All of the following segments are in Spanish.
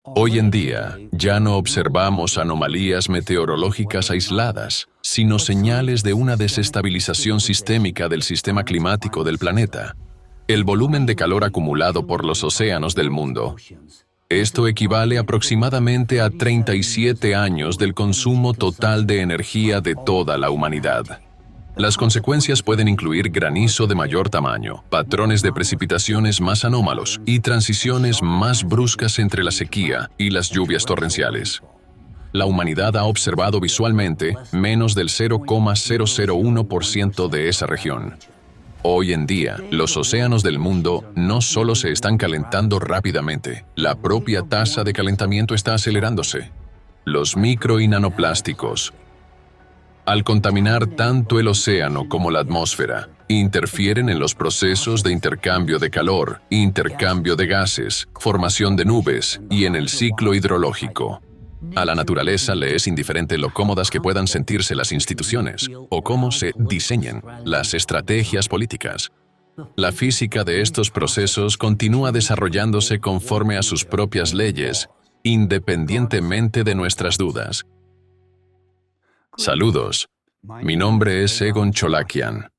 Hoy en día, ya no observamos anomalías meteorológicas aisladas, sino señales de una desestabilización sistémica del sistema climático del planeta. El volumen de calor acumulado por los océanos del mundo. Esto equivale aproximadamente a 37 años del consumo total de energía de toda la humanidad. Las consecuencias pueden incluir granizo de mayor tamaño, patrones de precipitaciones más anómalos y transiciones más bruscas entre la sequía y las lluvias torrenciales. La humanidad ha observado visualmente menos del 0,001% de esa región. Hoy en día, los océanos del mundo no solo se están calentando rápidamente, la propia tasa de calentamiento está acelerándose. Los micro y nanoplásticos, al contaminar tanto el océano como la atmósfera, interfieren en los procesos de intercambio de calor, intercambio de gases, formación de nubes y en el ciclo hidrológico. A la naturaleza le es indiferente lo cómodas que puedan sentirse las instituciones o cómo se diseñen las estrategias políticas. La física de estos procesos continúa desarrollándose conforme a sus propias leyes, independientemente de nuestras dudas. Saludos, mi nombre es Egon Cholakian.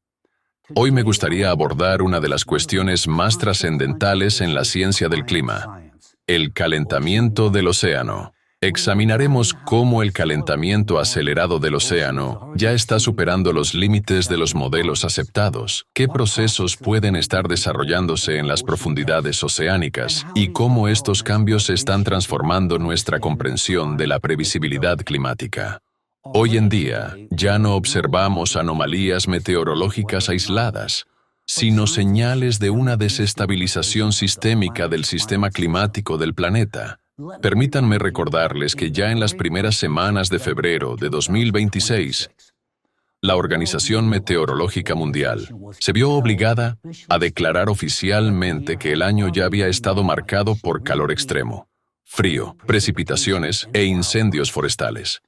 Hoy me gustaría abordar una de las cuestiones más trascendentales en la ciencia del clima, el calentamiento del océano. Examinaremos cómo el calentamiento acelerado del océano ya está superando los límites de los modelos aceptados, qué procesos pueden estar desarrollándose en las profundidades oceánicas y cómo estos cambios están transformando nuestra comprensión de la previsibilidad climática. Hoy en día, ya no observamos anomalías meteorológicas aisladas, sino señales de una desestabilización sistémica del sistema climático del planeta. Permítanme recordarles que ya en las primeras semanas de febrero de 2026, la Organización Meteorológica Mundial se vio obligada a declarar oficialmente que el año ya había estado marcado por calor extremo, frío, precipitaciones e incendios forestales.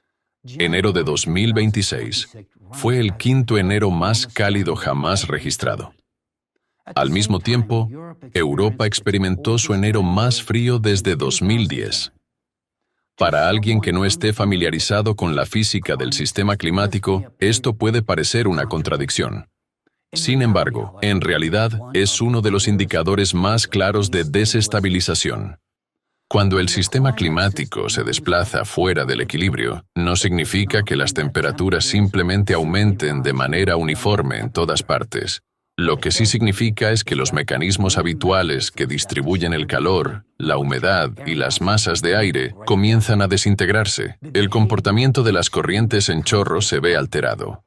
Enero de 2026 fue el quinto enero más cálido jamás registrado. Al mismo tiempo, Europa experimentó su enero más frío desde 2010. Para alguien que no esté familiarizado con la física del sistema climático, esto puede parecer una contradicción. Sin embargo, en realidad, es uno de los indicadores más claros de desestabilización. Cuando el sistema climático se desplaza fuera del equilibrio, no significa que las temperaturas simplemente aumenten de manera uniforme en todas partes. Lo que sí significa es que los mecanismos habituales que distribuyen el calor, la humedad y las masas de aire comienzan a desintegrarse. El comportamiento de las corrientes en chorro se ve alterado.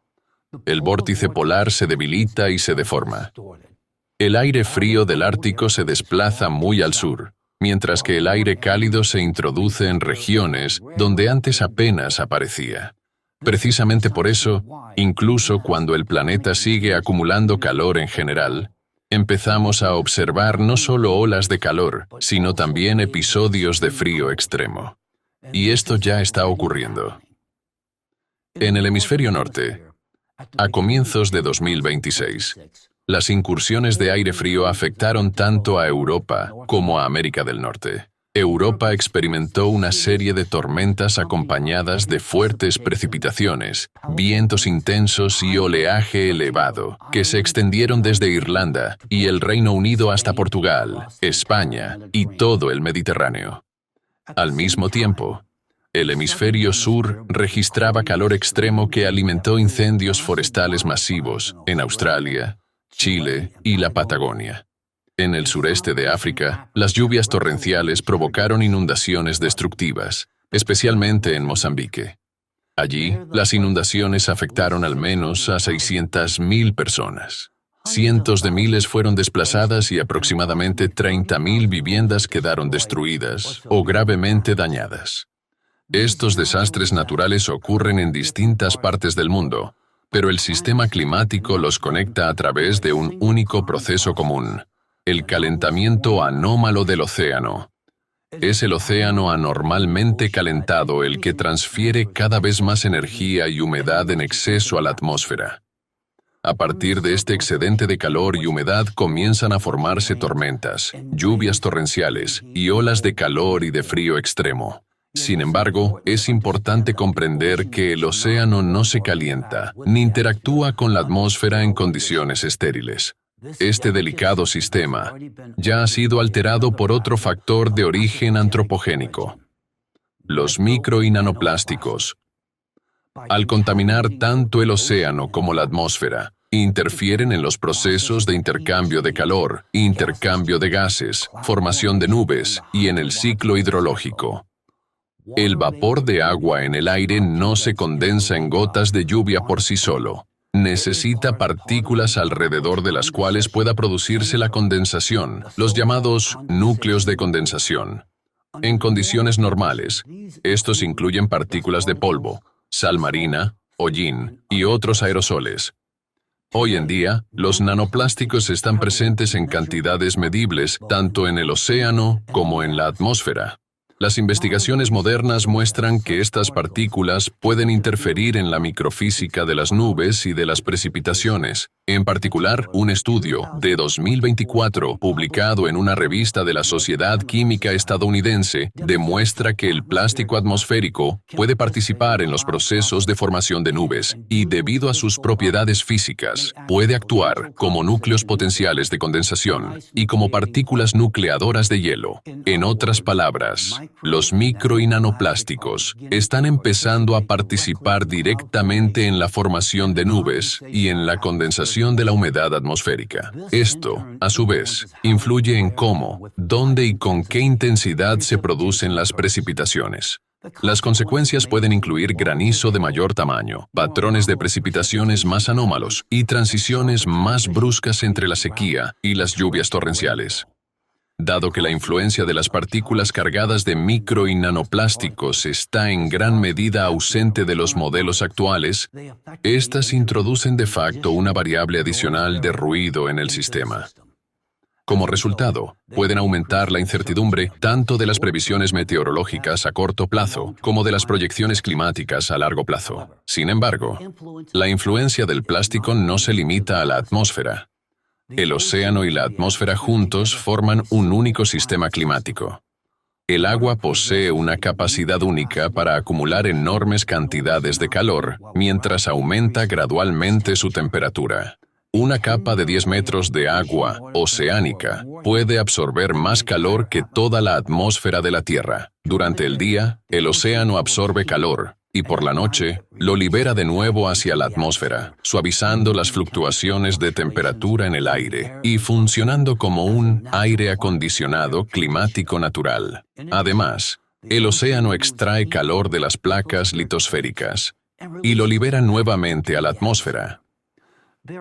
El vórtice polar se debilita y se deforma. El aire frío del Ártico se desplaza muy al sur, mientras que el aire cálido se introduce en regiones donde antes apenas aparecía. Precisamente por eso, incluso cuando el planeta sigue acumulando calor en general, empezamos a observar no solo olas de calor, sino también episodios de frío extremo. Y esto ya está ocurriendo. En el hemisferio norte, a comienzos de 2026, las incursiones de aire frío afectaron tanto a Europa como a América del Norte. Europa experimentó una serie de tormentas acompañadas de fuertes precipitaciones, vientos intensos y oleaje elevado, que se extendieron desde Irlanda y el Reino Unido hasta Portugal, España y todo el Mediterráneo. Al mismo tiempo, el hemisferio sur registraba calor extremo que alimentó incendios forestales masivos en Australia, Chile y la Patagonia. En el sureste de África, las lluvias torrenciales provocaron inundaciones destructivas, especialmente en Mozambique. Allí, las inundaciones afectaron al menos a 600.000 personas. Cientos de miles fueron desplazadas y aproximadamente 30.000 viviendas quedaron destruidas o gravemente dañadas. Estos desastres naturales ocurren en distintas partes del mundo, pero el sistema climático los conecta a través de un único proceso común: el calentamiento anómalo del océano. Es el océano anormalmente calentado el que transfiere cada vez más energía y humedad en exceso a la atmósfera. A partir de este excedente de calor y humedad comienzan a formarse tormentas, lluvias torrenciales y olas de calor y de frío extremo. Sin embargo, es importante comprender que el océano no se calienta, ni interactúa con la atmósfera en condiciones estériles. Este delicado sistema ya ha sido alterado por otro factor de origen antropogénico: los micro y nanoplásticos. Al contaminar tanto el océano como la atmósfera, interfieren en los procesos de intercambio de calor, intercambio de gases, formación de nubes y en el ciclo hidrológico. El vapor de agua en el aire no se condensa en gotas de lluvia por sí solo. Necesita partículas alrededor de las cuales pueda producirse la condensación, los llamados núcleos de condensación. En condiciones normales, estos incluyen partículas de polvo, sal marina, hollín y otros aerosoles. Hoy en día, los nanoplásticos están presentes en cantidades medibles tanto en el océano como en la atmósfera. Las investigaciones modernas muestran que estas partículas pueden interferir en la microfísica de las nubes y de las precipitaciones. En particular, un estudio de 2024, publicado en una revista de la Sociedad Química Estadounidense, demuestra que el plástico atmosférico puede participar en los procesos de formación de nubes y, debido a sus propiedades físicas, puede actuar como núcleos potenciales de condensación y como partículas nucleadoras de hielo. En otras palabras, los micro y nanoplásticos están empezando a participar directamente en la formación de nubes y en la condensación de la humedad atmosférica. Esto, a su vez, influye en cómo, dónde y con qué intensidad se producen las precipitaciones. Las consecuencias pueden incluir granizo de mayor tamaño, patrones de precipitaciones más anómalos y transiciones más bruscas entre la sequía y las lluvias torrenciales. Dado que la influencia de las partículas cargadas de micro y nanoplásticos está en gran medida ausente de los modelos actuales, estas introducen de facto una variable adicional de ruido en el sistema. Como resultado, pueden aumentar la incertidumbre tanto de las previsiones meteorológicas a corto plazo como de las proyecciones climáticas a largo plazo. Sin embargo, la influencia del plástico no se limita a la atmósfera. El océano y la atmósfera juntos forman un único sistema climático. El agua posee una capacidad única para acumular enormes cantidades de calor mientras aumenta gradualmente su temperatura. Una capa de 10 metros de agua oceánica puede absorber más calor que toda la atmósfera de la Tierra. Durante el día, el océano absorbe calor y por la noche lo libera de nuevo hacia la atmósfera, suavizando las fluctuaciones de temperatura en el aire y funcionando como un aire acondicionado climático natural. Además, el océano extrae calor de las placas litosféricas y lo libera nuevamente a la atmósfera.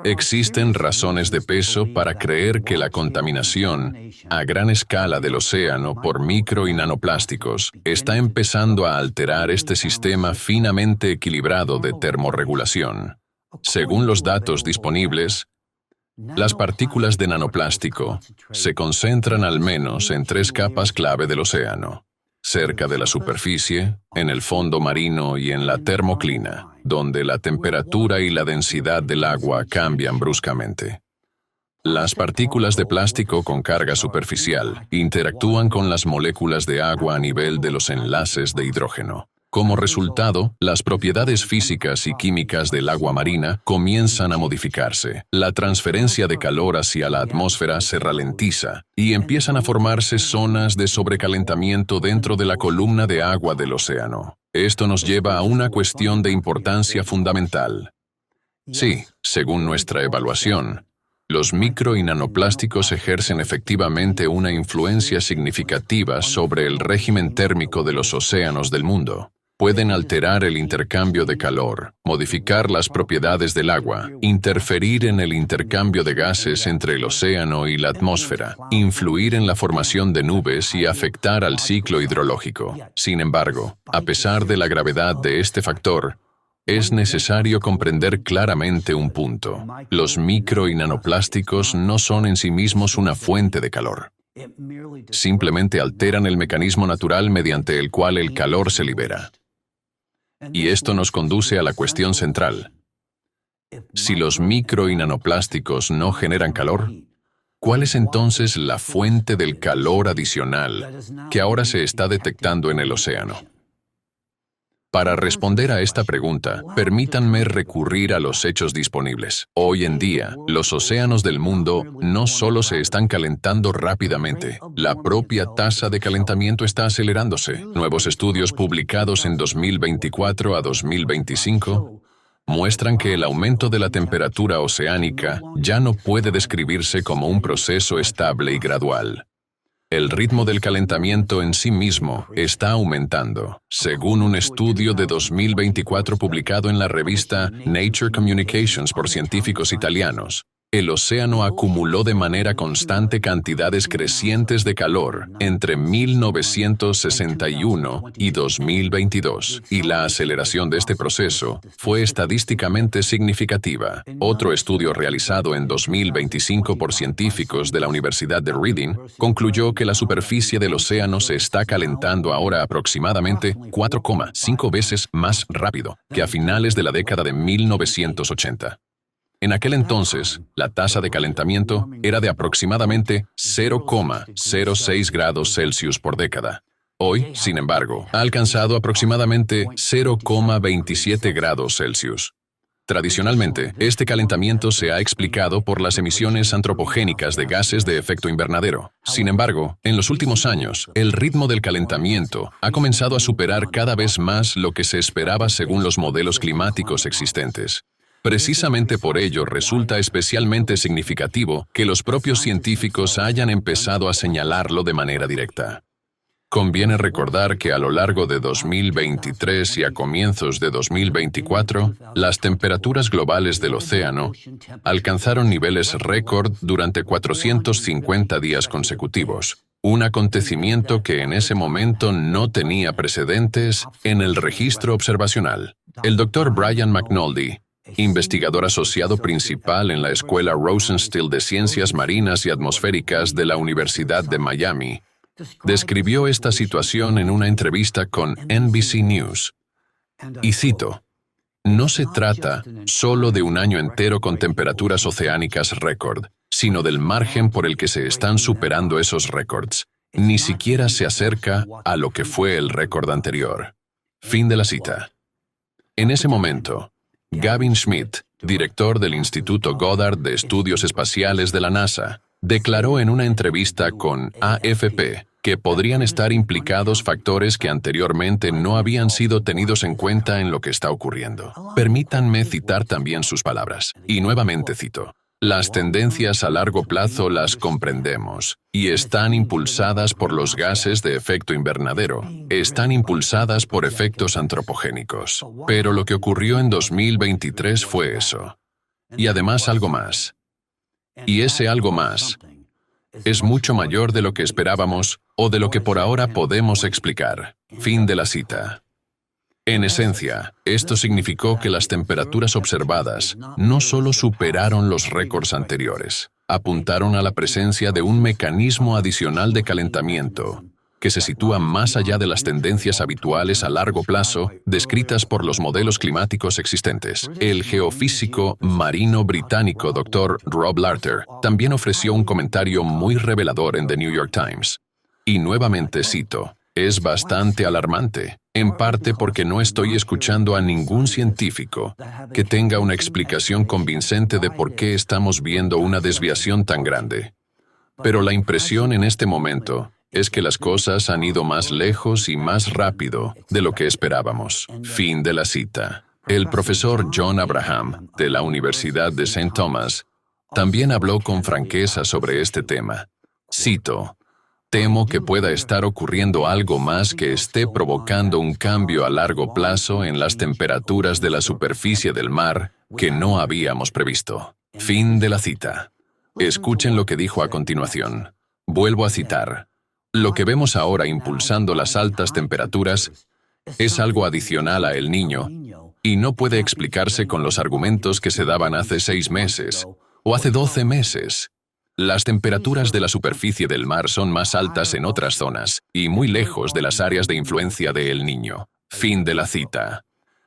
Existen razones de peso para creer que la contaminación a gran escala del océano por micro y nanoplásticos está empezando a alterar este sistema finamente equilibrado de termorregulación. Según los datos disponibles, las partículas de nanoplástico se concentran al menos en 3 capas clave del océano: cerca de la superficie, en el fondo marino y en la termoclina, donde la temperatura y la densidad del agua cambian bruscamente. Las partículas de plástico con carga superficial interactúan con las moléculas de agua a nivel de los enlaces de hidrógeno. Como resultado, las propiedades físicas y químicas del agua marina comienzan a modificarse. La transferencia de calor hacia la atmósfera se ralentiza y empiezan a formarse zonas de sobrecalentamiento dentro de la columna de agua del océano. Esto nos lleva a una cuestión de importancia fundamental. Sí, según nuestra evaluación, los micro y nanoplásticos ejercen efectivamente una influencia significativa sobre el régimen térmico de los océanos del mundo. Pueden alterar el intercambio de calor, modificar las propiedades del agua, interferir en el intercambio de gases entre el océano y la atmósfera, influir en la formación de nubes y afectar al ciclo hidrológico. Sin embargo, a pesar de la gravedad de este factor, es necesario comprender claramente un punto: los micro y nanoplásticos no son en sí mismos una fuente de calor. Simplemente alteran el mecanismo natural mediante el cual el calor se libera. Y esto nos conduce a la cuestión central. Si los micro y nanoplásticos no generan calor, ¿cuál es entonces la fuente del calor adicional que ahora se está detectando en el océano? Para responder a esta pregunta, permítanme recurrir a los hechos disponibles. Hoy en día, los océanos del mundo no solo se están calentando rápidamente, la propia tasa de calentamiento está acelerándose. Nuevos estudios publicados en 2024 a 2025 muestran que el aumento de la temperatura oceánica ya no puede describirse como un proceso estable y gradual. El ritmo del calentamiento en sí mismo está aumentando. Según un estudio de 2024 publicado en la revista Nature Communications por científicos italianos, el océano acumuló de manera constante cantidades crecientes de calor entre 1961 y 2022, y la aceleración de este proceso fue estadísticamente significativa. Otro estudio realizado en 2025 por científicos de la Universidad de Reading concluyó que la superficie del océano se está calentando ahora aproximadamente 4,5 veces más rápido que a finales de la década de 1980. En aquel entonces, la tasa de calentamiento era de aproximadamente 0,06 grados Celsius por década. Hoy, sin embargo, ha alcanzado aproximadamente 0,27 grados Celsius. Tradicionalmente, este calentamiento se ha explicado por las emisiones antropogénicas de gases de efecto invernadero. Sin embargo, en los últimos años, el ritmo del calentamiento ha comenzado a superar cada vez más lo que se esperaba según los modelos climáticos existentes. Precisamente por ello resulta especialmente significativo que los propios científicos hayan empezado a señalarlo de manera directa. Conviene recordar que a lo largo de 2023 y a comienzos de 2024, las temperaturas globales del océano alcanzaron niveles récord durante 450 días consecutivos, un acontecimiento que en ese momento no tenía precedentes en el registro observacional. El Dr. Brian McNulty, investigador asociado principal en la Escuela Rosenstiel de Ciencias Marinas y Atmosféricas de la Universidad de Miami, describió esta situación en una entrevista con NBC News. Y cito, "No se trata solo de un año entero con temperaturas oceánicas récord, sino del margen por el que se están superando esos récords. Ni siquiera se acerca a lo que fue el récord anterior". Fin de la cita. En ese momento, Gavin Schmidt, director del Instituto Goddard de Estudios Espaciales de la NASA, declaró en una entrevista con AFP que podrían estar implicados factores que anteriormente no habían sido tenidos en cuenta en lo que está ocurriendo. Permítanme citar también sus palabras. Y nuevamente cito, "Las tendencias a largo plazo las comprendemos y están impulsadas por los gases de efecto invernadero, están impulsadas por efectos antropogénicos. Pero lo que ocurrió en 2023 fue eso. Y además algo más. Y ese algo más es mucho mayor de lo que esperábamos o de lo que por ahora podemos explicar". Fin de la cita. En esencia, esto significó que las temperaturas observadas no solo superaron los récords anteriores, apuntaron a la presencia de un mecanismo adicional de calentamiento que se sitúa más allá de las tendencias habituales a largo plazo descritas por los modelos climáticos existentes. El geofísico marino británico Dr. Rob Larter también ofreció un comentario muy revelador en The New York Times. Y nuevamente cito, "Es bastante alarmante, en parte porque no estoy escuchando a ningún científico que tenga una explicación convincente de por qué estamos viendo una desviación tan grande. Pero la impresión en este momento es que las cosas han ido más lejos y más rápido de lo que esperábamos". Fin de la cita. El profesor John Abraham, de la Universidad de St. Thomas, también habló con franqueza sobre este tema. Cito, "Temo que pueda estar ocurriendo algo más que esté provocando un cambio a largo plazo en las temperaturas de la superficie del mar que no habíamos previsto". Fin de la cita. Escuchen lo que dijo a continuación. Vuelvo a citar. "Lo que vemos ahora impulsando las altas temperaturas es algo adicional a El Niño y no puede explicarse con los argumentos que se daban hace 6 meses o hace 12 meses. Las temperaturas de la superficie del mar son más altas en otras zonas y muy lejos de las áreas de influencia de El Niño". Fin de la cita.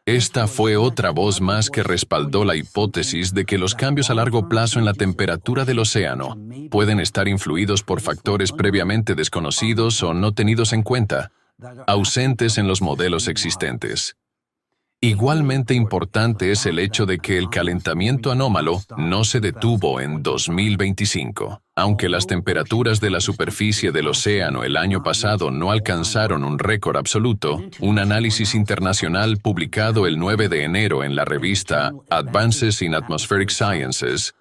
Esta fue otra voz más que respaldó la hipótesis de que los cambios a largo plazo en la temperatura del océano pueden estar influidos por factores previamente desconocidos o no tenidos en cuenta, ausentes en los modelos existentes. Igualmente importante es el hecho de que el calentamiento anómalo no se detuvo en 2025. Aunque las temperaturas de la superficie del océano el año pasado no alcanzaron un récord absoluto, un análisis internacional publicado el 9 de enero en la revista Advances in Atmospheric Sciences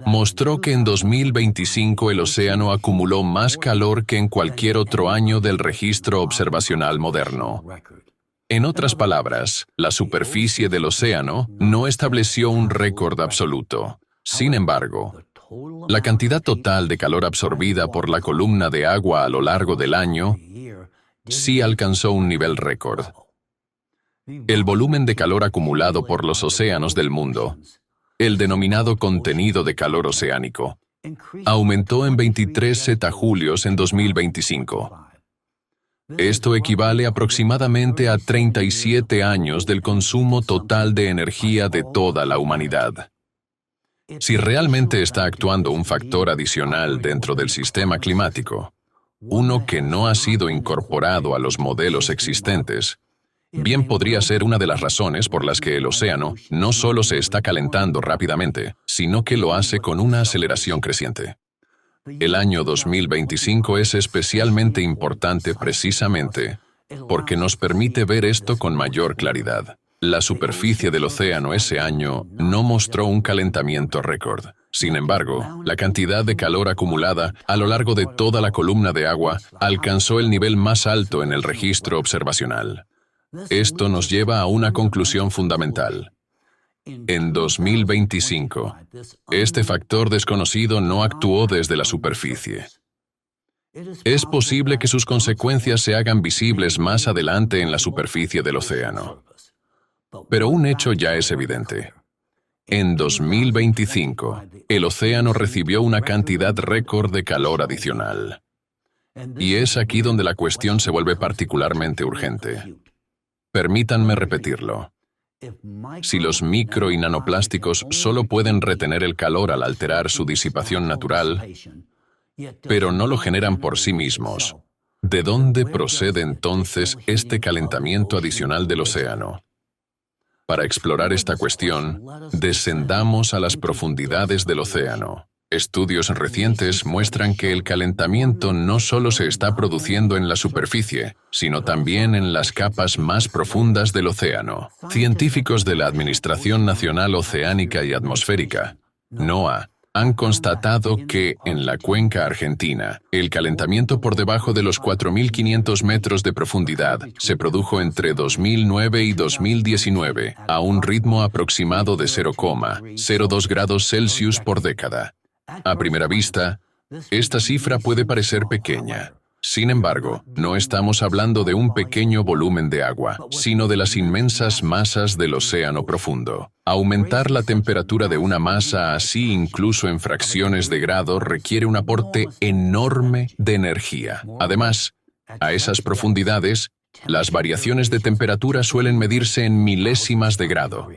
mostró que en 2025 el océano acumuló más calor que en cualquier otro año del registro observacional moderno. En otras palabras, la superficie del océano no estableció un récord absoluto. Sin embargo, la cantidad total de calor absorbida por la columna de agua a lo largo del año sí alcanzó un nivel récord. El volumen de calor acumulado por los océanos del mundo, el denominado contenido de calor oceánico, aumentó en 23 zetajulios en 2025. Esto equivale aproximadamente a 37 años del consumo total de energía de toda la humanidad. Si realmente está actuando un factor adicional dentro del sistema climático, uno que no ha sido incorporado a los modelos existentes, bien podría ser una de las razones por las que el océano no solo se está calentando rápidamente, sino que lo hace con una aceleración creciente. El año 2025 es especialmente importante precisamente porque nos permite ver esto con mayor claridad. La superficie del océano ese año no mostró un calentamiento récord. Sin embargo, la cantidad de calor acumulada a lo largo de toda la columna de agua alcanzó el nivel más alto en el registro observacional. Esto nos lleva a una conclusión fundamental. En 2025, este factor desconocido no actuó desde la superficie. Es posible que sus consecuencias se hagan visibles más adelante en la superficie del océano. Pero un hecho ya es evidente. En 2025, el océano recibió una cantidad récord de calor adicional. Y es aquí donde la cuestión se vuelve particularmente urgente. Permítanme repetirlo. Si los micro y nanoplásticos solo pueden retener el calor al alterar su disipación natural, pero no lo generan por sí mismos, ¿de dónde procede entonces este calentamiento adicional del océano? Para explorar esta cuestión, descendamos a las profundidades del océano. Estudios recientes muestran que el calentamiento no solo se está produciendo en la superficie, sino también en las capas más profundas del océano. Científicos de la Administración Nacional Oceánica y Atmosférica, NOAA, han constatado que, en la cuenca argentina, el calentamiento por debajo de los 4.500 metros de profundidad se produjo entre 2009 y 2019, a un ritmo aproximado de 0,02 grados Celsius por década. A primera vista, esta cifra puede parecer pequeña. Sin embargo, no estamos hablando de un pequeño volumen de agua, sino de las inmensas masas del océano profundo. Aumentar la temperatura de una masa así incluso en fracciones de grado requiere un aporte enorme de energía. Además, a esas profundidades, las variaciones de temperatura suelen medirse en milésimas de grado,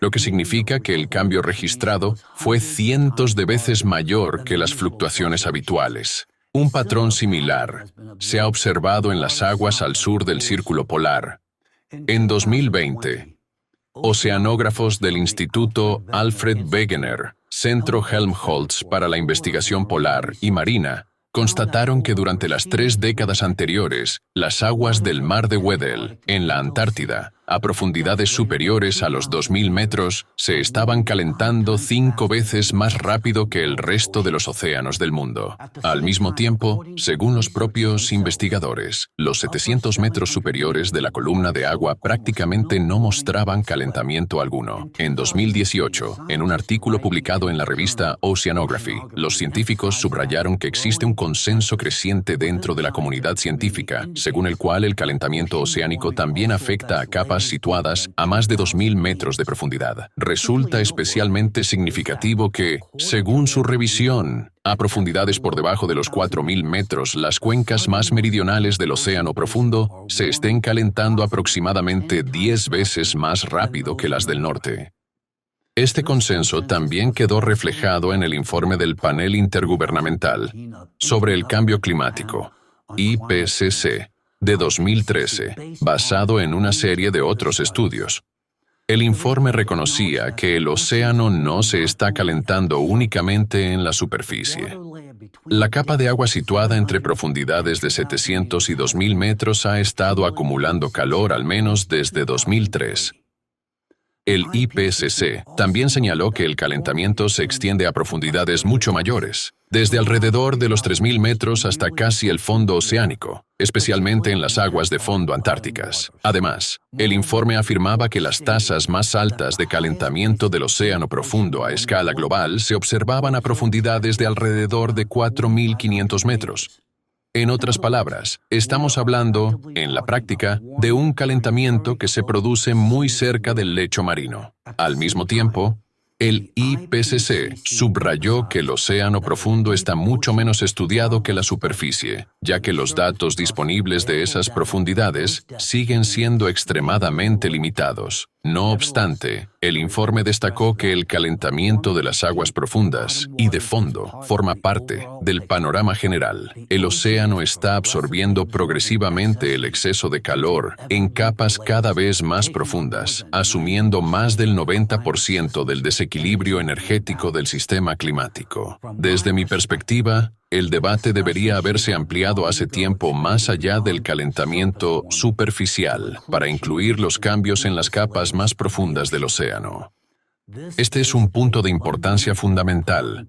lo que significa que el cambio registrado fue cientos de veces mayor que las fluctuaciones habituales. Un patrón similar se ha observado en las aguas al sur del Círculo Polar. En 2020, oceanógrafos del Instituto Alfred Wegener, Centro Helmholtz para la Investigación Polar y Marina, constataron que durante las 3 décadas anteriores, las aguas del mar de Weddell, en la Antártida, a profundidades superiores a los 2.000 metros, se estaban calentando 5 veces más rápido que el resto de los océanos del mundo. Al mismo tiempo, según los propios investigadores, los 700 metros superiores de la columna de agua prácticamente no mostraban calentamiento alguno. En 2018, en un artículo publicado en la revista Oceanography, los científicos subrayaron que existe un consenso creciente dentro de la comunidad científica, según el cual el calentamiento oceánico también afecta a capas aguas situadas a más de 2.000 metros de profundidad. Resulta especialmente significativo que, según su revisión, a profundidades por debajo de los 4.000 metros, las cuencas más meridionales del océano profundo se estén calentando aproximadamente 10 veces más rápido que las del norte. Este consenso también quedó reflejado en el informe del Panel Intergubernamental sobre el Cambio Climático, IPCC, de 2013, basado en una serie de otros estudios. El informe reconocía que el océano no se está calentando únicamente en la superficie. La capa de agua situada entre profundidades de 700 y 2.000 metros ha estado acumulando calor al menos desde 2003. El IPCC también señaló que el calentamiento se extiende a profundidades mucho mayores, desde alrededor de los 3.000 metros hasta casi el fondo oceánico, especialmente en las aguas de fondo antárticas. Además, el informe afirmaba que las tasas más altas de calentamiento del océano profundo a escala global se observaban a profundidades de alrededor de 4.500 metros. En otras palabras, estamos hablando, en la práctica, de un calentamiento que se produce muy cerca del lecho marino. Al mismo tiempo, el IPCC subrayó que el océano profundo está mucho menos estudiado que la superficie, ya que los datos disponibles de esas profundidades siguen siendo extremadamente limitados. No obstante, el informe destacó que el calentamiento de las aguas profundas y de fondo forma parte del panorama general. El océano está absorbiendo progresivamente el exceso de calor en capas cada vez más profundas, asumiendo más del 90% del desequilibrio energético del sistema climático. Desde mi perspectiva, el debate debería haberse ampliado hace tiempo más allá del calentamiento superficial para incluir los cambios en las capas más profundas del océano. Este es un punto de importancia fundamental.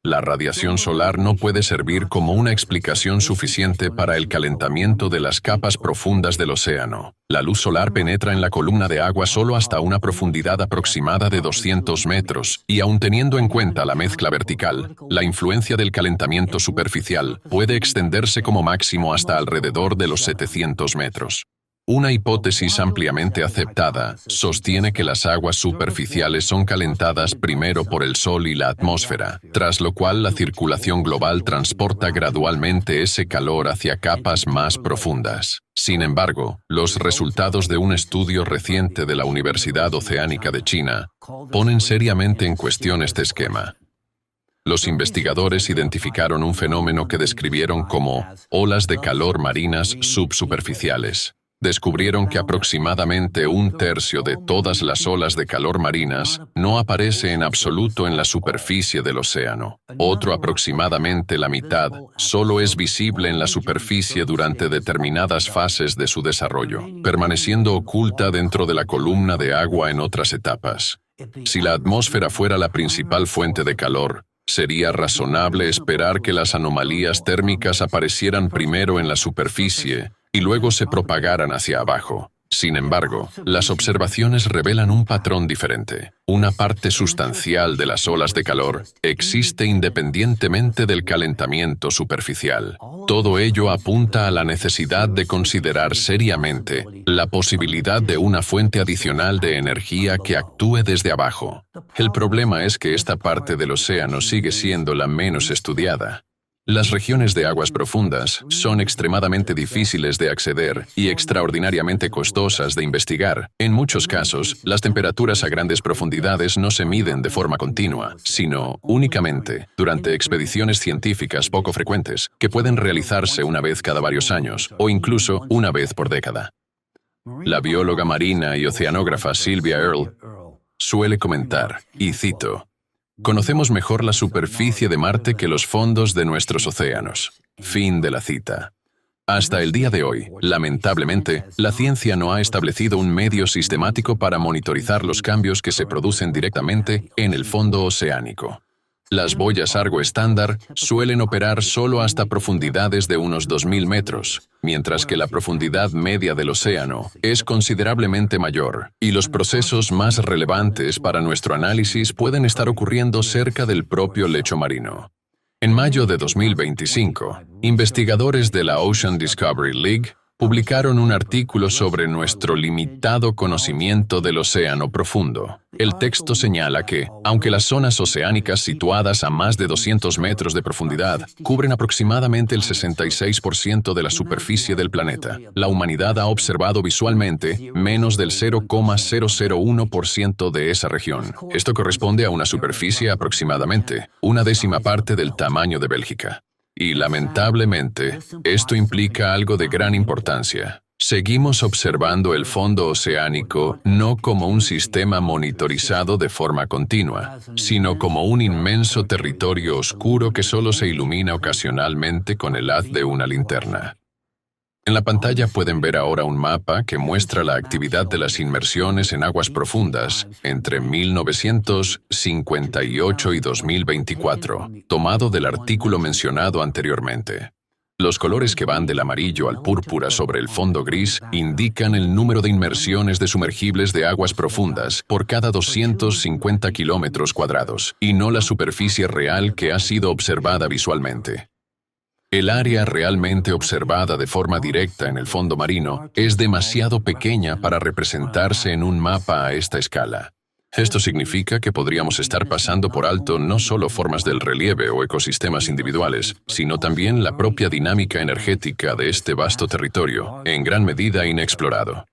La radiación solar no puede servir como una explicación suficiente para el calentamiento de las capas profundas del océano. La luz solar penetra en la columna de agua solo hasta una profundidad aproximada de 200 metros, y aun teniendo en cuenta la mezcla vertical, la influencia del calentamiento superficial puede extenderse como máximo hasta alrededor de los 700 metros. Una hipótesis ampliamente aceptada sostiene que las aguas superficiales son calentadas primero por el Sol y la atmósfera, tras lo cual la circulación global transporta gradualmente ese calor hacia capas más profundas. Sin embargo, los resultados de un estudio reciente de la Universidad Oceánica de China ponen seriamente en cuestión este esquema. Los investigadores identificaron un fenómeno que describieron como olas de calor marinas subsuperficiales. Descubrieron que aproximadamente un tercio de todas las olas de calor marinas no aparece en absoluto en la superficie del océano. Otro aproximadamente la mitad solo es visible en la superficie durante determinadas fases de su desarrollo, permaneciendo oculta dentro de la columna de agua en otras etapas. Si la atmósfera fuera la principal fuente de calor, sería razonable esperar que las anomalías térmicas aparecieran primero en la superficie y luego se propagaran hacia abajo. Sin embargo, las observaciones revelan un patrón diferente. Una parte sustancial de las olas de calor existe independientemente del calentamiento superficial. Todo ello apunta a la necesidad de considerar seriamente la posibilidad de una fuente adicional de energía que actúe desde abajo. El problema es que esta parte del océano sigue siendo la menos estudiada. Las regiones de aguas profundas son extremadamente difíciles de acceder y extraordinariamente costosas de investigar. En muchos casos, las temperaturas a grandes profundidades no se miden de forma continua, sino únicamente durante expediciones científicas poco frecuentes, que pueden realizarse una vez cada varios años o incluso una vez por década. La bióloga marina y oceanógrafa Sylvia Earle suele comentar, y cito, «Conocemos mejor la superficie de Marte que los fondos de nuestros océanos». Fin de la cita. Hasta el día de hoy, lamentablemente, la ciencia no ha establecido un medio sistemático para monitorizar los cambios que se producen directamente en el fondo oceánico. Las boyas Argo estándar suelen operar solo hasta profundidades de unos 2.000 metros, mientras que la profundidad media del océano es considerablemente mayor, y los procesos más relevantes para nuestro análisis pueden estar ocurriendo cerca del propio lecho marino. En mayo de 2025, investigadores de la Ocean Discovery League publicaron un artículo sobre nuestro limitado conocimiento del océano profundo. El texto señala que, aunque las zonas oceánicas situadas a más de 200 metros de profundidad cubren aproximadamente el 66% de la superficie del planeta, la humanidad ha observado visualmente menos del 0,001% de esa región. Esto corresponde a una superficie aproximadamente una décima parte del tamaño de Bélgica. Y, lamentablemente, esto implica algo de gran importancia. Seguimos observando el fondo oceánico no como un sistema monitorizado de forma continua, sino como un inmenso territorio oscuro que solo se ilumina ocasionalmente con el haz de una linterna. En la pantalla pueden ver ahora un mapa que muestra la actividad de las inmersiones en aguas profundas entre 1958 y 2024, tomado del artículo mencionado anteriormente. Los colores que van del amarillo al púrpura sobre el fondo gris indican el número de inmersiones de sumergibles de aguas profundas por cada 250 kilómetros cuadrados, y no la superficie real que ha sido observada visualmente. El área realmente observada de forma directa en el fondo marino es demasiado pequeña para representarse en un mapa a esta escala. Esto significa que podríamos estar pasando por alto no solo formas del relieve o ecosistemas individuales, sino también la propia dinámica energética de este vasto territorio, en gran medida inexplorado.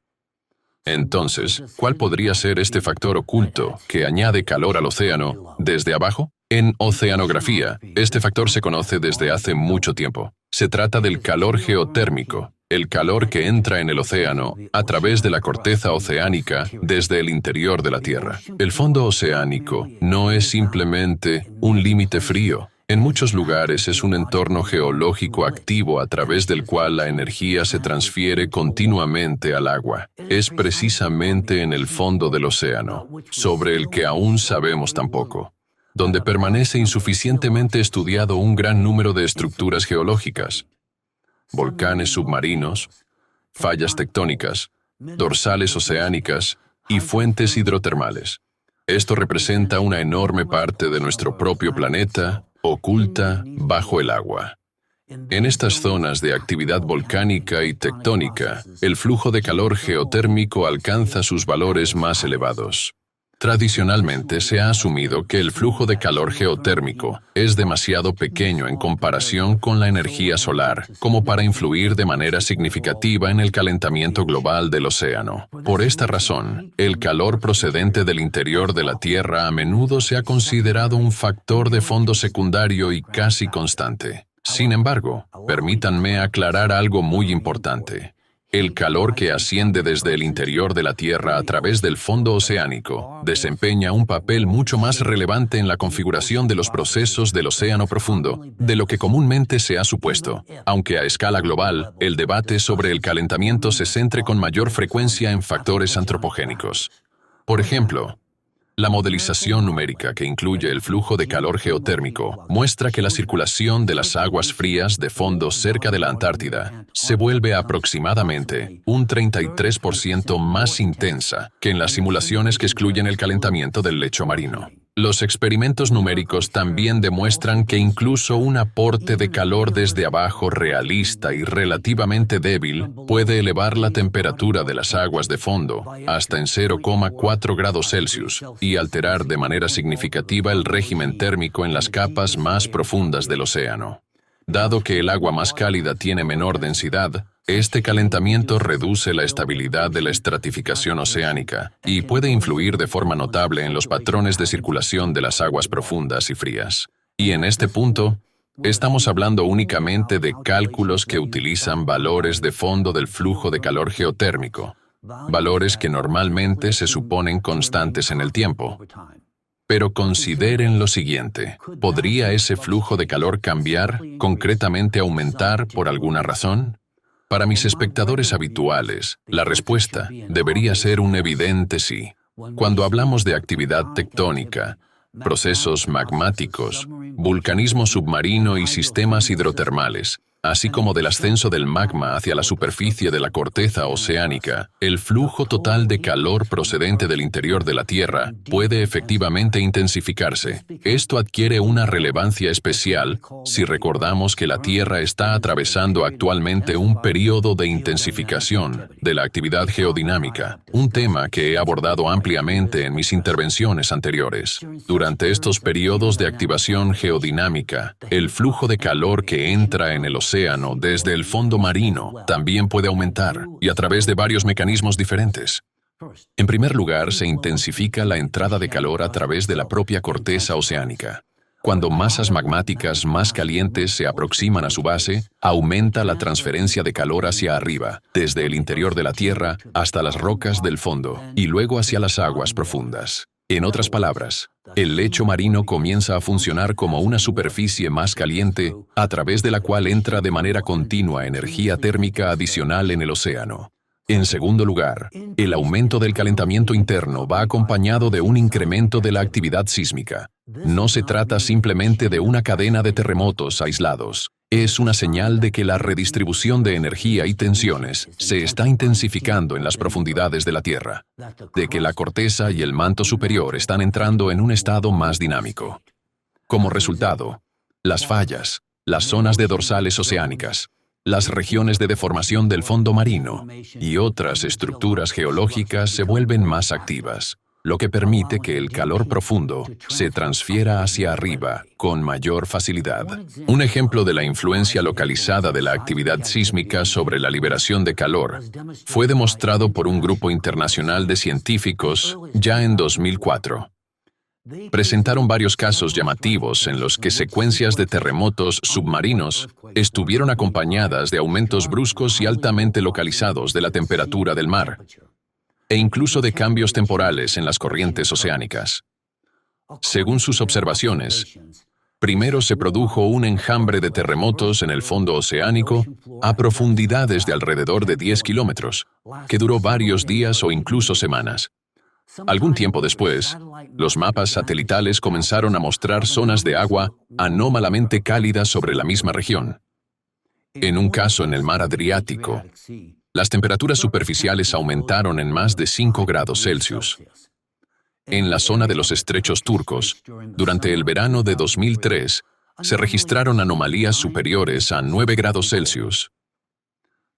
Entonces, ¿cuál podría ser este factor oculto que añade calor al océano desde abajo? En oceanografía, este factor se conoce desde hace mucho tiempo. Se trata del calor geotérmico, el calor que entra en el océano a través de la corteza oceánica desde el interior de la Tierra. El fondo oceánico no es simplemente un límite frío. En muchos lugares es un entorno geológico activo a través del cual la energía se transfiere continuamente al agua. Es precisamente en el fondo del océano, sobre el que aún sabemos tan poco, donde permanece insuficientemente estudiado un gran número de estructuras geológicas: volcanes submarinos, fallas tectónicas, dorsales oceánicas y fuentes hidrotermales. Esto representa una enorme parte de nuestro propio planeta, oculta bajo el agua. En estas zonas de actividad volcánica y tectónica, el flujo de calor geotérmico alcanza sus valores más elevados. Tradicionalmente se ha asumido que el flujo de calor geotérmico es demasiado pequeño en comparación con la energía solar, como para influir de manera significativa en el calentamiento global del océano. Por esta razón, el calor procedente del interior de la Tierra a menudo se ha considerado un factor de fondo secundario y casi constante. Sin embargo, permítanme aclarar algo muy importante. El calor que asciende desde el interior de la Tierra a través del fondo oceánico desempeña un papel mucho más relevante en la configuración de los procesos del océano profundo de lo que comúnmente se ha supuesto, aunque a escala global el debate sobre el calentamiento se centre con mayor frecuencia en factores antropogénicos. Por ejemplo, la modelización numérica que incluye el flujo de calor geotérmico muestra que la circulación de las aguas frías de fondo cerca de la Antártida se vuelve aproximadamente un 33% más intensa que en las simulaciones que excluyen el calentamiento del lecho marino. Los experimentos numéricos también demuestran que incluso un aporte de calor desde abajo realista y relativamente débil puede elevar la temperatura de las aguas de fondo hasta en 0,4 grados Celsius y alterar de manera significativa el régimen térmico en las capas más profundas del océano. Dado que el agua más cálida tiene menor densidad, este calentamiento reduce la estabilidad de la estratificación oceánica y puede influir de forma notable en los patrones de circulación de las aguas profundas y frías. Y en este punto, estamos hablando únicamente de cálculos que utilizan valores de fondo del flujo de calor geotérmico, valores que normalmente se suponen constantes en el tiempo. Pero consideren lo siguiente: ¿podría ese flujo de calor cambiar, concretamente aumentar por alguna razón? Para mis espectadores habituales, la respuesta debería ser un evidente sí. Cuando hablamos de actividad tectónica, procesos magmáticos, vulcanismo submarino y sistemas hidrotermales, así como del ascenso del magma hacia la superficie de la corteza oceánica, el flujo total de calor procedente del interior de la Tierra puede efectivamente intensificarse. Esto adquiere una relevancia especial si recordamos que la Tierra está atravesando actualmente un período de intensificación de la actividad geodinámica, un tema que he abordado ampliamente en mis intervenciones anteriores. Durante estos periodos de activación geodinámica, el flujo de calor que entra en el océano desde el fondo marino también puede aumentar, y a través de varios mecanismos diferentes. En primer lugar, se intensifica la entrada de calor a través de la propia corteza oceánica. Cuando masas magmáticas más calientes se aproximan a su base, aumenta la transferencia de calor hacia arriba, desde el interior de la Tierra hasta las rocas del fondo, y luego hacia las aguas profundas. En otras palabras, el lecho marino comienza a funcionar como una superficie más caliente, a través de la cual entra de manera continua energía térmica adicional en el océano. En segundo lugar, el aumento del calentamiento interno va acompañado de un incremento de la actividad sísmica. No se trata simplemente de una cadena de terremotos aislados. Es una señal de que la redistribución de energía y tensiones se está intensificando en las profundidades de la Tierra, de que la corteza y el manto superior están entrando en un estado más dinámico. Como resultado, las fallas, las zonas de dorsales oceánicas, las regiones de deformación del fondo marino y otras estructuras geológicas se vuelven más activas, lo que permite que el calor profundo se transfiera hacia arriba con mayor facilidad. Un ejemplo de la influencia localizada de la actividad sísmica sobre la liberación de calor fue demostrado por un grupo internacional de científicos ya en 2004. Presentaron varios casos llamativos en los que secuencias de terremotos submarinos estuvieron acompañadas de aumentos bruscos y altamente localizados de la temperatura del mar, e incluso de cambios temporales en las corrientes oceánicas. Según sus observaciones, primero se produjo un enjambre de terremotos en el fondo oceánico a profundidades de alrededor de 10 kilómetros, que duró varios días o incluso semanas. Algún tiempo después, los mapas satelitales comenzaron a mostrar zonas de agua anómalamente cálidas sobre la misma región. En un caso en el mar Adriático, las temperaturas superficiales aumentaron en más de 5 grados Celsius. En la zona de los estrechos turcos, durante el verano de 2003, se registraron anomalías superiores a 9 grados Celsius.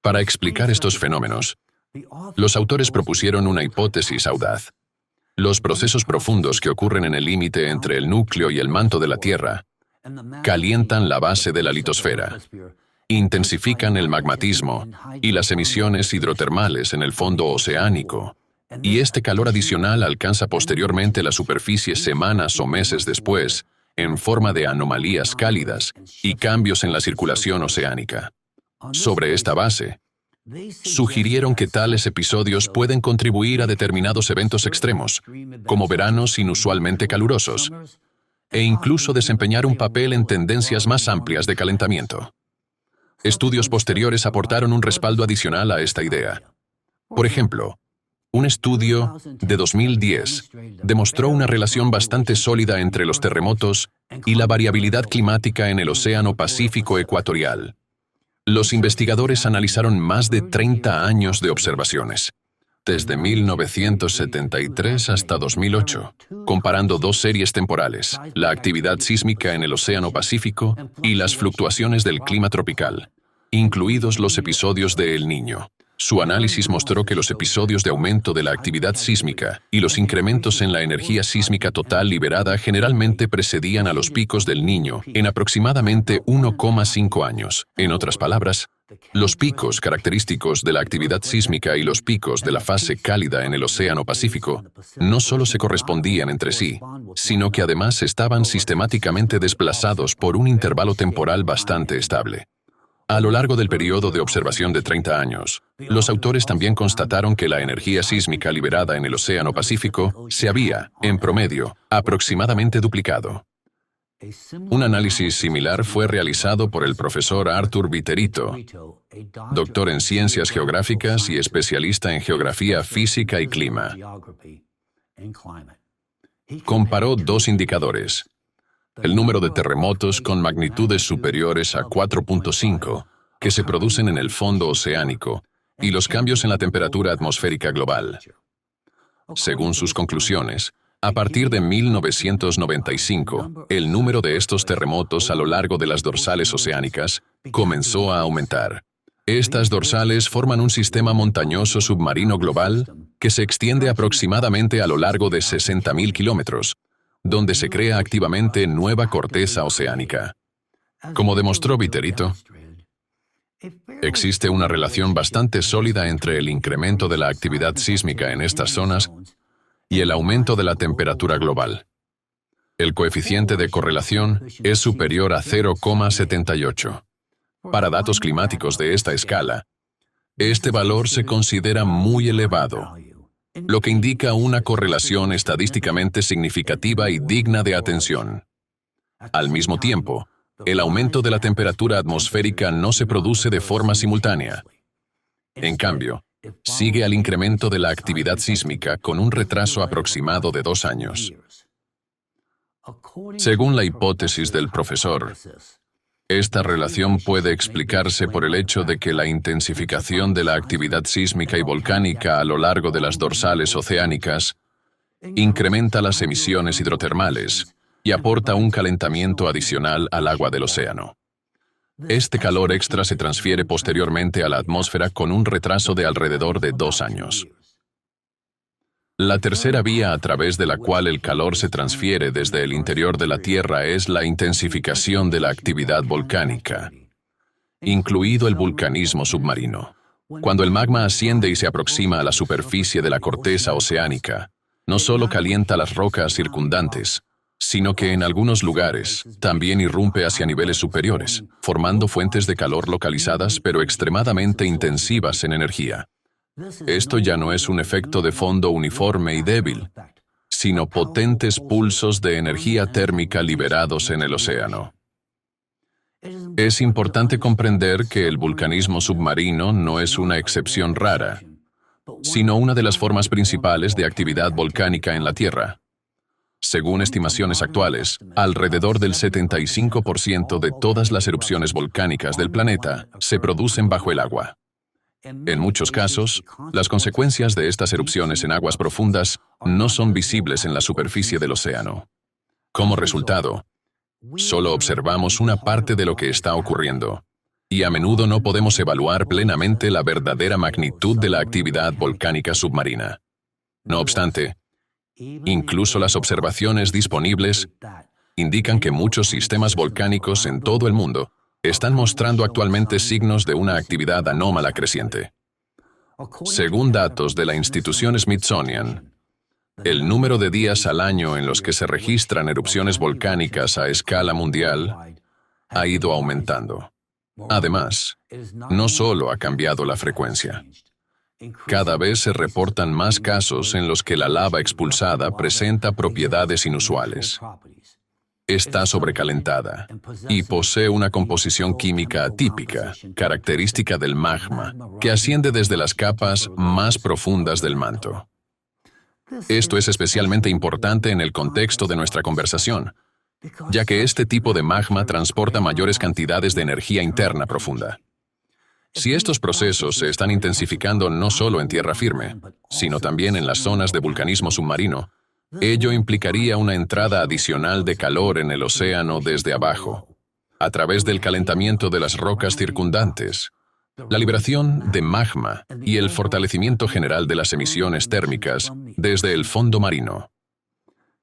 Para explicar estos fenómenos, los autores propusieron una hipótesis audaz. Los procesos profundos que ocurren en el límite entre el núcleo y el manto de la Tierra calientan la base de la litosfera, intensifican el magmatismo y las emisiones hidrotermales en el fondo oceánico, y este calor adicional alcanza posteriormente la superficie semanas o meses después, en forma de anomalías cálidas y cambios en la circulación oceánica. Sobre esta base, sugirieron que tales episodios pueden contribuir a determinados eventos extremos, como veranos inusualmente calurosos, e incluso desempeñar un papel en tendencias más amplias de calentamiento. Estudios posteriores aportaron un respaldo adicional a esta idea. Por ejemplo, un estudio de 2010 demostró una relación bastante sólida entre los terremotos y la variabilidad climática en el Océano Pacífico ecuatorial. Los investigadores analizaron más de 30 años de observaciones, desde 1973 hasta 2008, comparando dos series temporales, la actividad sísmica en el Océano Pacífico y las fluctuaciones del clima tropical, incluidos los episodios de El Niño. Su análisis mostró que los episodios de aumento de la actividad sísmica y los incrementos en la energía sísmica total liberada generalmente precedían a los picos del Niño en aproximadamente 1,5 años. En otras palabras, los picos característicos de la actividad sísmica y los picos de la fase cálida en el Océano Pacífico no solo se correspondían entre sí, sino que además estaban sistemáticamente desplazados por un intervalo temporal bastante estable. A lo largo del periodo de observación de 30 años, los autores también constataron que la energía sísmica liberada en el Océano Pacífico se había, en promedio, aproximadamente duplicado. Un análisis similar fue realizado por el profesor Arthur Viterito, doctor en Ciencias Geográficas y especialista en Geografía Física y Clima. Comparó dos indicadores: el número de terremotos con magnitudes superiores a 4.5 que se producen en el fondo oceánico y los cambios en la temperatura atmosférica global. Según sus conclusiones, a partir de 1995, el número de estos terremotos a lo largo de las dorsales oceánicas comenzó a aumentar. Estas dorsales forman un sistema montañoso submarino global que se extiende aproximadamente a lo largo de 60.000 kilómetros, donde se crea activamente nueva corteza oceánica. Como demostró Viterito, existe una relación bastante sólida entre el incremento de la actividad sísmica en estas zonas y el aumento de la temperatura global. El coeficiente de correlación es superior a 0,78. Para datos climáticos de esta escala, este valor se considera muy elevado, lo que indica una correlación estadísticamente significativa y digna de atención. Al mismo tiempo, el aumento de la temperatura atmosférica no se produce de forma simultánea. En cambio, sigue al incremento de la actividad sísmica con un retraso aproximado de 2 años. Según la hipótesis del profesor, esta relación puede explicarse por el hecho de que la intensificación de la actividad sísmica y volcánica a lo largo de las dorsales oceánicas incrementa las emisiones hidrotermales y aporta un calentamiento adicional al agua del océano. Este calor extra se transfiere posteriormente a la atmósfera con un retraso de alrededor de 2 años. La tercera vía a través de la cual el calor se transfiere desde el interior de la Tierra es la intensificación de la actividad volcánica, incluido el vulcanismo submarino. Cuando el magma asciende y se aproxima a la superficie de la corteza oceánica, no solo calienta las rocas circundantes, sino que en algunos lugares también irrumpe hacia niveles superiores, formando fuentes de calor localizadas pero extremadamente intensivas en energía. Esto ya no es un efecto de fondo uniforme y débil, sino potentes pulsos de energía térmica liberados en el océano. Es importante comprender que el vulcanismo submarino no es una excepción rara, sino una de las formas principales de actividad volcánica en la Tierra. Según estimaciones actuales, alrededor del 75% de todas las erupciones volcánicas del planeta se producen bajo el agua. En muchos casos, las consecuencias de estas erupciones en aguas profundas no son visibles en la superficie del océano. Como resultado, solo observamos una parte de lo que está ocurriendo, y a menudo no podemos evaluar plenamente la verdadera magnitud de la actividad volcánica submarina. No obstante, incluso las observaciones disponibles indican que muchos sistemas volcánicos en todo el mundo están mostrando actualmente signos de una actividad anómala creciente. Según datos de la institución Smithsonian, el número de días al año en los que se registran erupciones volcánicas a escala mundial ha ido aumentando. Además, no solo ha cambiado la frecuencia. Cada vez se reportan más casos en los que la lava expulsada presenta propiedades inusuales. Está sobrecalentada y posee una composición química atípica, característica del magma, que asciende desde las capas más profundas del manto. Esto es especialmente importante en el contexto de nuestra conversación, ya que este tipo de magma transporta mayores cantidades de energía interna profunda. Si estos procesos se están intensificando no solo en tierra firme, sino también en las zonas de vulcanismo submarino, ello implicaría una entrada adicional de calor en el océano desde abajo, a través del calentamiento de las rocas circundantes, la liberación de magma y el fortalecimiento general de las emisiones térmicas desde el fondo marino.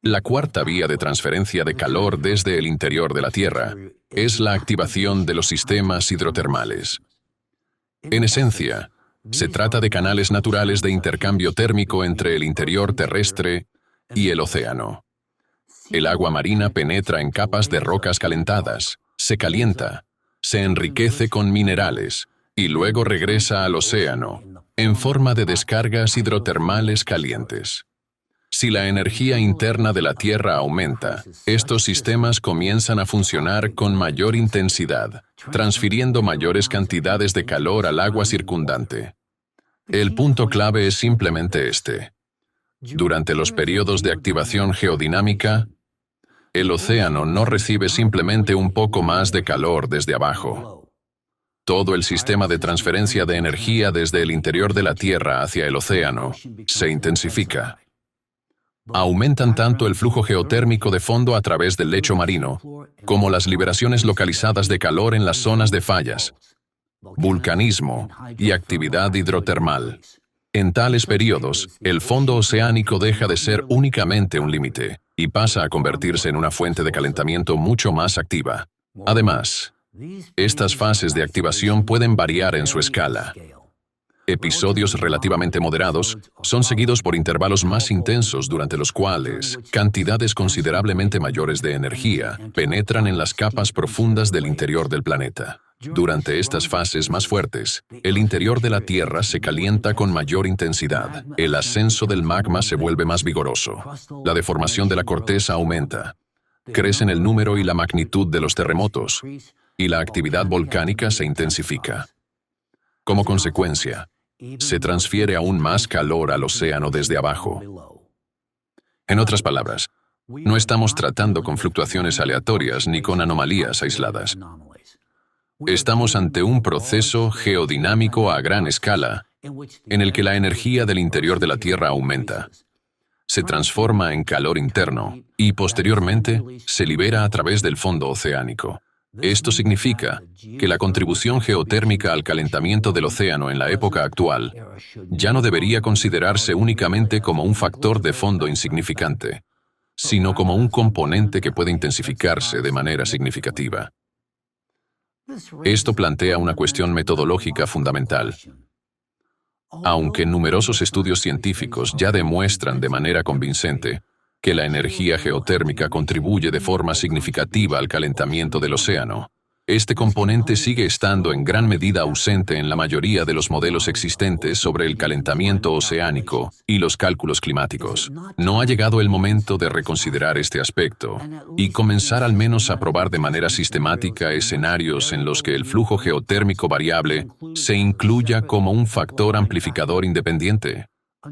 La cuarta vía de transferencia de calor desde el interior de la Tierra es la activación de los sistemas hidrotermales. En esencia, se trata de canales naturales de intercambio térmico entre el interior terrestre y el océano. El agua marina penetra en capas de rocas calentadas, se calienta, se enriquece con minerales y luego regresa al océano en forma de descargas hidrotermales calientes. Si la energía interna de la Tierra aumenta, estos sistemas comienzan a funcionar con mayor intensidad, transfiriendo mayores cantidades de calor al agua circundante. El punto clave es simplemente este. Durante los periodos de activación geodinámica, el océano no recibe simplemente un poco más de calor desde abajo. Todo el sistema de transferencia de energía desde el interior de la Tierra hacia el océano se intensifica. Aumentan tanto el flujo geotérmico de fondo a través del lecho marino, como las liberaciones localizadas de calor en las zonas de fallas, vulcanismo y actividad hidrotermal. En tales periodos, el fondo oceánico deja de ser únicamente un límite y pasa a convertirse en una fuente de calentamiento mucho más activa. Además, estas fases de activación pueden variar en su escala. Episodios relativamente moderados son seguidos por intervalos más intensos durante los cuales cantidades considerablemente mayores de energía penetran en las capas profundas del interior del planeta. Durante estas fases más fuertes, el interior de la Tierra se calienta con mayor intensidad, el ascenso del magma se vuelve más vigoroso, la deformación de la corteza aumenta, crecen el número y la magnitud de los terremotos, y la actividad volcánica se intensifica. Como consecuencia, se transfiere aún más calor al océano desde abajo. En otras palabras, no estamos tratando con fluctuaciones aleatorias ni con anomalías aisladas. Estamos ante un proceso geodinámico a gran escala, en el que la energía del interior de la Tierra aumenta, se transforma en calor interno y posteriormente se libera a través del fondo oceánico. Esto significa que la contribución geotérmica al calentamiento del océano en la época actual ya no debería considerarse únicamente como un factor de fondo insignificante, sino como un componente que puede intensificarse de manera significativa. Esto plantea una cuestión metodológica fundamental. Aunque numerosos estudios científicos ya demuestran de manera convincente que la energía geotérmica contribuye de forma significativa al calentamiento del océano, este componente sigue estando en gran medida ausente en la mayoría de los modelos existentes sobre el calentamiento oceánico y los cálculos climáticos. No ha llegado el momento de reconsiderar este aspecto y comenzar al menos a probar de manera sistemática escenarios en los que el flujo geotérmico variable se incluya como un factor amplificador independiente.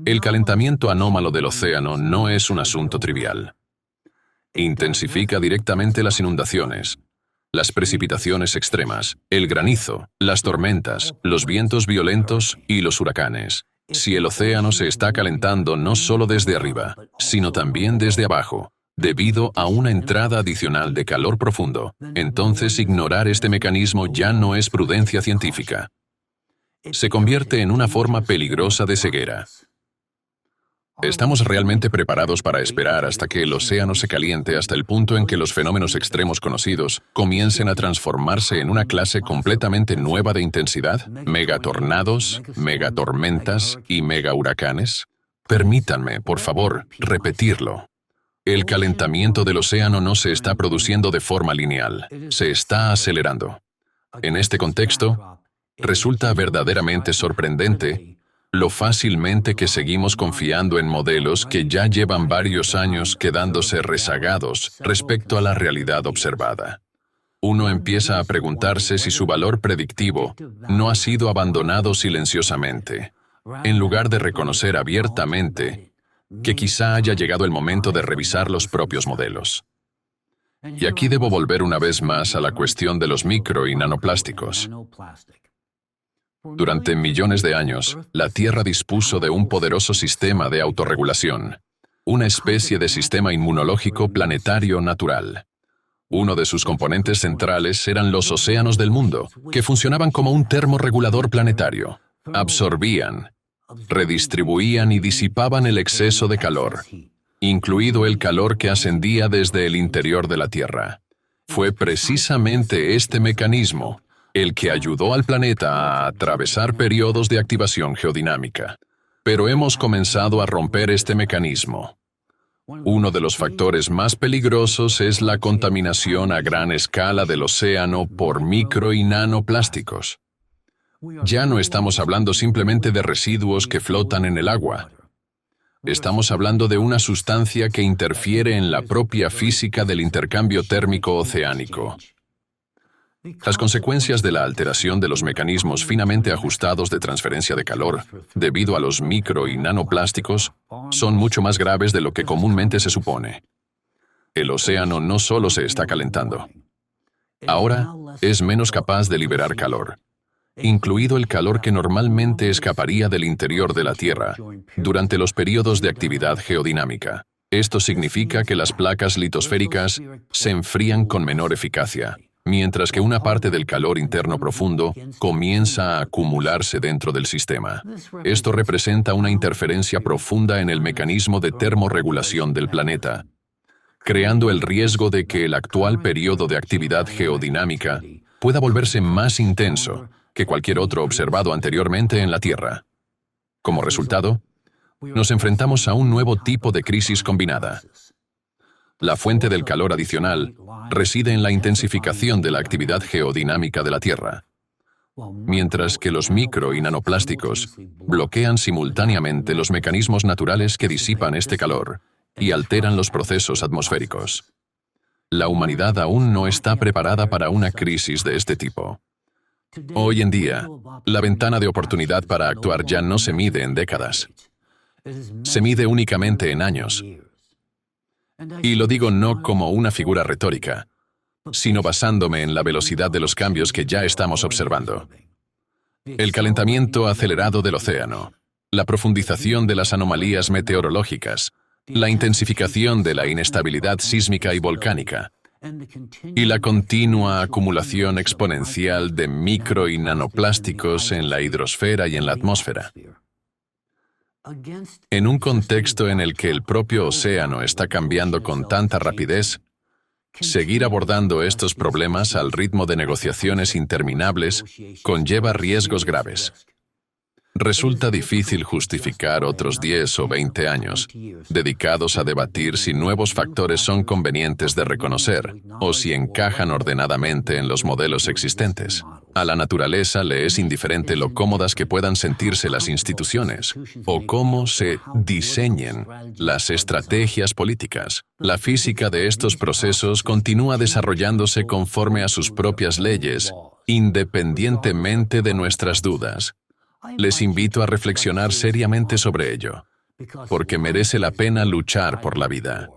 El calentamiento anómalo del océano no es un asunto trivial. Intensifica directamente las inundaciones, las precipitaciones extremas, el granizo, las tormentas, los vientos violentos y los huracanes. Si el océano se está calentando no solo desde arriba, sino también desde abajo, debido a una entrada adicional de calor profundo, entonces ignorar este mecanismo ya no es prudencia científica. Se convierte en una forma peligrosa de ceguera. ¿Estamos realmente preparados para esperar hasta que el océano se caliente hasta el punto en que los fenómenos extremos conocidos comiencen a transformarse en una clase completamente nueva de intensidad? ¿Megatornados, megatormentas y megahuracanes? Permítanme, por favor, repetirlo. El calentamiento del océano no se está produciendo de forma lineal, se está acelerando. En este contexto, resulta verdaderamente sorprendente lo fácilmente que seguimos confiando en modelos que ya llevan varios años quedándose rezagados respecto a la realidad observada. Uno empieza a preguntarse si su valor predictivo no ha sido abandonado silenciosamente, en lugar de reconocer abiertamente que quizá haya llegado el momento de revisar los propios modelos. Y aquí debo volver una vez más a la cuestión de los micro y nanoplásticos. Durante millones de años, la Tierra dispuso de un poderoso sistema de autorregulación, una especie de sistema inmunológico planetario natural. Uno de sus componentes centrales eran los océanos del mundo, que funcionaban como un termorregulador planetario. Absorbían, redistribuían y disipaban el exceso de calor, incluido el calor que ascendía desde el interior de la Tierra. Fue precisamente este mecanismo el que ayudó al planeta a atravesar periodos de activación geodinámica. Pero hemos comenzado a romper este mecanismo. Uno de los factores más peligrosos es la contaminación a gran escala del océano por micro y nanoplásticos. Ya no estamos hablando simplemente de residuos que flotan en el agua. Estamos hablando de una sustancia que interfiere en la propia física del intercambio térmico oceánico. Las consecuencias de la alteración de los mecanismos finamente ajustados de transferencia de calor, debido a los micro y nanoplásticos, son mucho más graves de lo que comúnmente se supone. El océano no solo se está calentando. Ahora es menos capaz de liberar calor. incluido el calor que normalmente escaparía del interior de la Tierra durante los periodos de actividad geodinámica. Esto significa que las placas litosféricas se enfrían con menor eficacia, mientras que una parte del calor interno profundo comienza a acumularse dentro del sistema. Esto representa una interferencia profunda en el mecanismo de termorregulación del planeta, creando el riesgo de que el actual periodo de actividad geodinámica pueda volverse más intenso que cualquier otro observado anteriormente en la Tierra. Como resultado, nos enfrentamos a un nuevo tipo de crisis combinada. La fuente del calor adicional reside en la intensificación de la actividad geodinámica de la Tierra, mientras que los micro y nanoplásticos bloquean simultáneamente los mecanismos naturales que disipan este calor y alteran los procesos atmosféricos. La humanidad aún no está preparada para una crisis de este tipo. Hoy en día, la ventana de oportunidad para actuar ya no se mide en décadas. Se mide únicamente en años. Y lo digo no como una figura retórica, sino basándome en la velocidad de los cambios que ya estamos observando. El calentamiento acelerado del océano, la profundización de las anomalías meteorológicas, la intensificación de la inestabilidad sísmica y volcánica, y la continua acumulación exponencial de micro y nanoplásticos en la hidrosfera y en la atmósfera. En un contexto en el que el propio océano está cambiando con tanta rapidez, seguir abordando estos problemas al ritmo de negociaciones interminables conlleva riesgos graves. Resulta difícil justificar otros 10 o 20 años dedicados a debatir si nuevos factores son convenientes de reconocer o si encajan ordenadamente en los modelos existentes. A la naturaleza le es indiferente lo cómodas que puedan sentirse las instituciones o cómo se diseñen las estrategias políticas. La física de estos procesos continúa desarrollándose conforme a sus propias leyes, independientemente de nuestras dudas. Les invito a reflexionar seriamente sobre ello, porque merece la pena luchar por la vida.